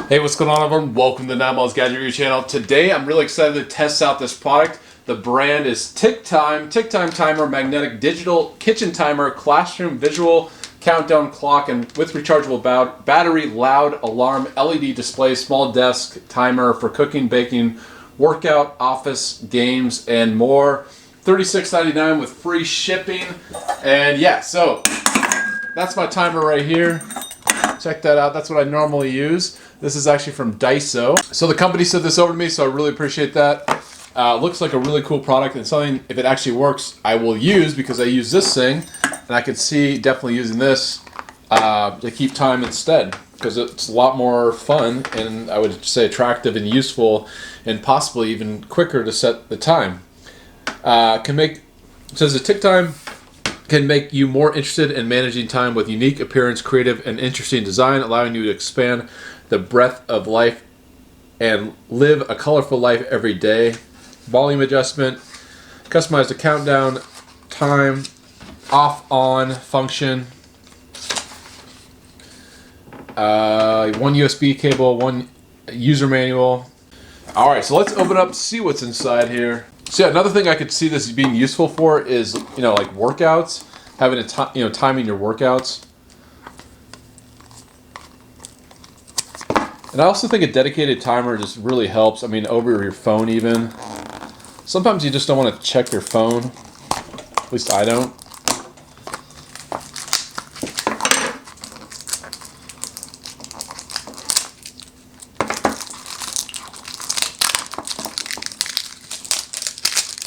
Hey, what's going on, everyone? Welcome to the 9Miles Gadget Review channel. Today, I'm really excited to test out this product. The brand is TickTime Timer Magnetic Digital Kitchen Timer Classroom Visual Countdown Clock, and with rechargeable battery, loud alarm, LED display, small desk timer for cooking, baking, workout, office, games, and more. $36.99 with free shipping. And yeah, so that's my timer right here. Check that out. That's what I normally use. This is actually from Daiso. So the company sent this over to me, so I really appreciate that. Looks like a really cool product, and something, if it actually works, I will use, because I use this thing, and I could see definitely using this to keep time instead, because it's a lot more fun, and I would say attractive and useful, and possibly even quicker to set the time. It says the TickTime can make you more interested in managing time with unique appearance, creative, and interesting design, allowing you to expand the breadth of life and live a colorful life every day. Volume adjustment, customize the countdown, time, off-on function, one USB cable, one user manual. All right, so let's open up, see what's inside here. So yeah, another thing I could see this being useful for is, like workouts, having a timing your workouts. And I also think a dedicated timer just really helps. I mean, over your phone even. Sometimes you just don't want to check your phone. At least I don't.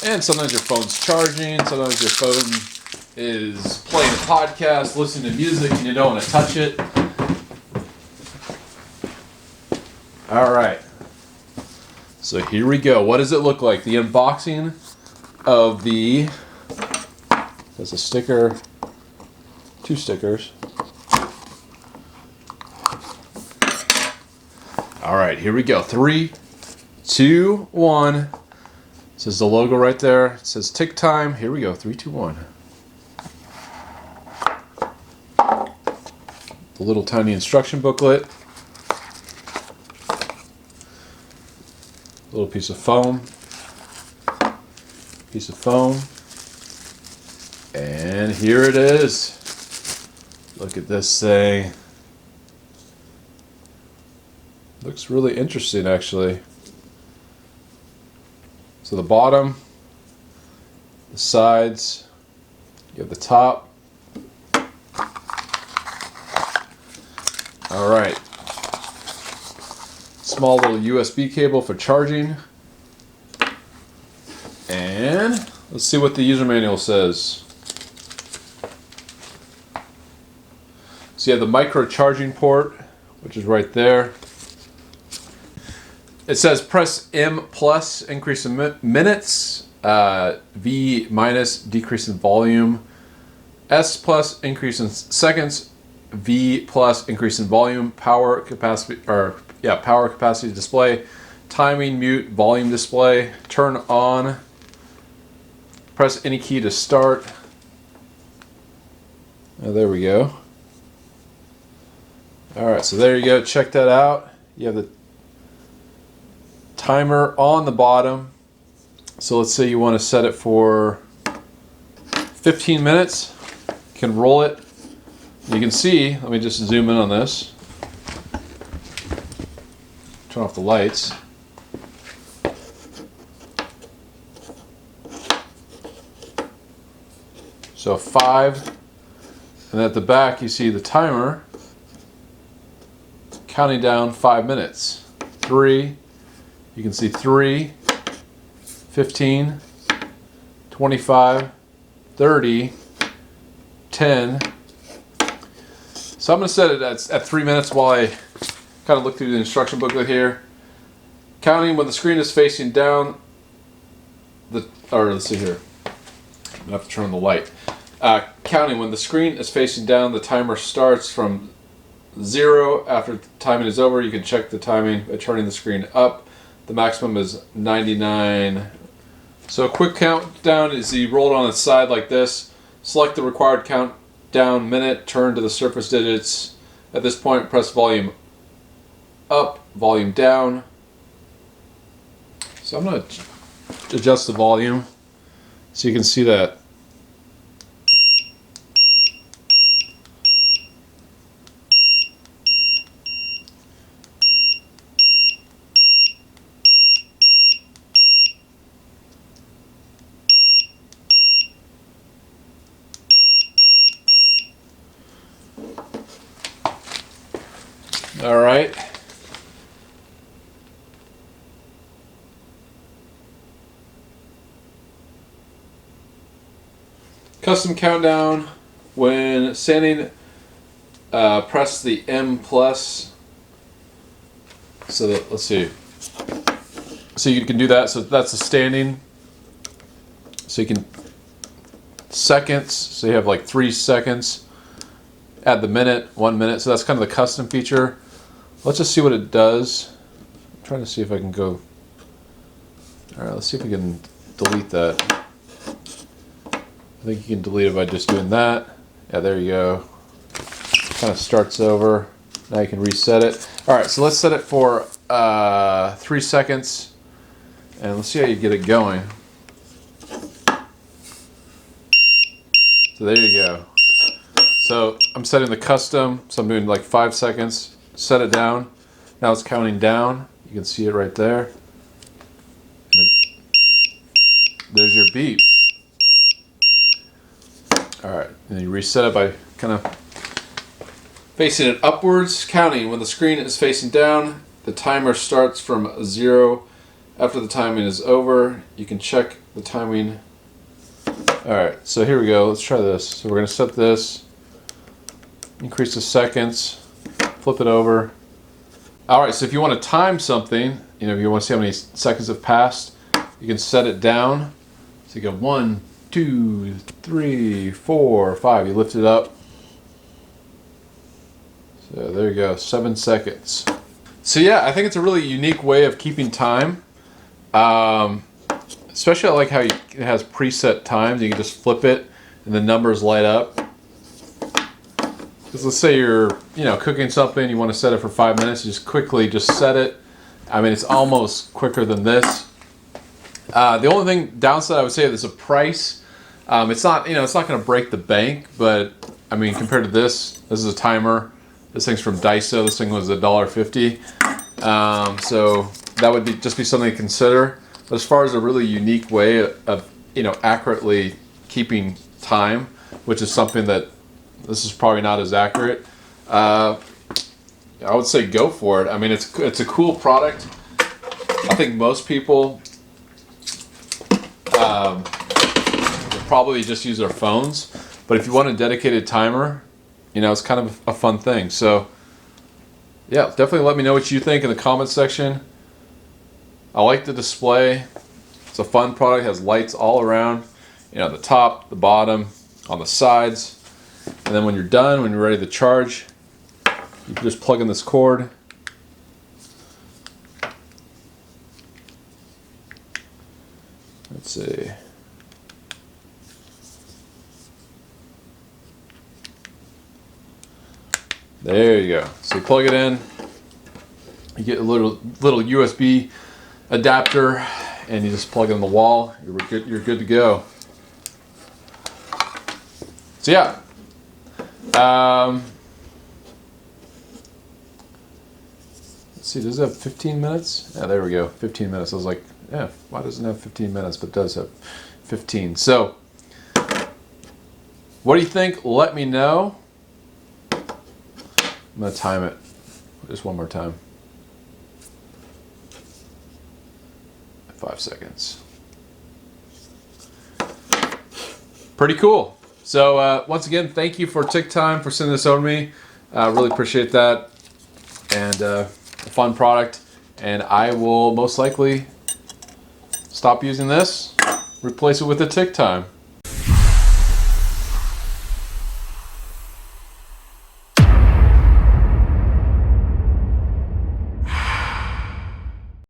And sometimes your phone's charging, sometimes your phone is playing a podcast, listening to music, and you don't want to touch it. Alright, so here we go. What does it look like? The unboxing of there's a sticker, two stickers. Alright, here we go. 3, 2, 1. This is the logo right there. It says TickTime. Here we go. 3, 2, 1. The little tiny instruction booklet. Little piece of foam. And here it is. Look at this thing. Looks really interesting, actually. So the bottom, the sides, you have the top. All right. Small little USB cable for charging. And let's see what the user manual says. So you have the micro charging port, which is right there. It says press M plus, increase in minutes, V minus, decrease in volume, S plus, increase in seconds, V plus, increase in volume, power capacity display, timing, mute, volume display, turn on, press any key to start. Oh, there we go. Alright, so there you go, check that out. You have the timer on the bottom. So let's say you want to set it for 15 minutes. You can roll it. You can see, let me just zoom in on this. Turn off the lights. So 5, and at the back you see the timer counting down 5 minutes. 3, you can see 3, 15, 25, 30, 10. So I'm going to set it at 3 minutes while I kind of look through the instruction booklet here. Counting when the screen is facing down. Let's see here. I'm going to have to turn on the light. Counting when the screen is facing down, the timer starts from 0. After the timing is over, you can check the timing by turning the screen up. The maximum is 99. So a quick countdown is you roll it on its side like this. Select the required countdown minute, turn to the surface digits. At this point, press volume up volume down. So I'm going to adjust the volume so you can see that. All right. Custom countdown. When standing, press the M plus. So that, let's see. So you can do that. So that's the standing. So you can seconds. So you have like 3 seconds. Add the minute, 1 minute. So that's kind of the custom feature. Let's just see what it does. I'm trying to see if I can go. All right, let's see if we can delete that. I think you can delete it by just doing that. Yeah, there you go. Kind of starts over. Now you can reset it. All right, so let's set it for 3 seconds, and let's see how you get it going. So there you go. So I'm setting the custom, so I'm doing like 5 seconds. Set it down. Now it's counting down. You can see it right there. There's your beep. Alright, and then you reset it by kind of facing it upwards, counting. When the screen is facing down, the timer starts from 0. After the timing is over, you can check the timing. Alright, so here we go. Let's try this. So we're going to set this, increase the seconds, flip it over. Alright, so if you want to time something, you know, if you want to see how many seconds have passed, you can set it down. So you go 1, 2, 3, 4, 5. You lift it up. So there you go, 7 seconds. So yeah, I think it's a really unique way of keeping time. Especially I like how it has preset times. You can just flip it and the numbers light up. Because let's say you're, cooking something, you want to set it for 5 minutes, you just quickly set it. I mean, it's almost quicker than this. The only thing downside I would say is the price. It's not, it's not going to break the bank, but I mean, compared to this is a timer. This thing's from Daiso. This thing was $1.50. So that would just be something to consider. But as far as a really unique way of, accurately keeping time, which is something that this is probably not as accurate. I would say go for it. I mean, it's a cool product. I think most people will probably just use their phones. But if you want a dedicated timer, it's kind of a fun thing. So, yeah, definitely let me know what you think in the comments section. I like the display. It's a fun product. It has lights all around. The top, the bottom, on the sides. And then when you're done, when you're ready to charge, you can just plug in this cord. Let's see. There you go. So you plug it in. You get a little USB adapter, and you just plug it in the wall. You're good to go. So yeah. Let's see, does it have 15 minutes? Yeah, there we go, 15 minutes. I was like, yeah, why doesn't it have 15 minutes? But it does have 15. So, what do you think? Let me know. I'm going to time it just one more time. 5 seconds. Pretty cool. So once again, thank you for TickTime for sending this over to me. Really appreciate that. And a fun product. And I will most likely stop using this, replace it with a TickTime.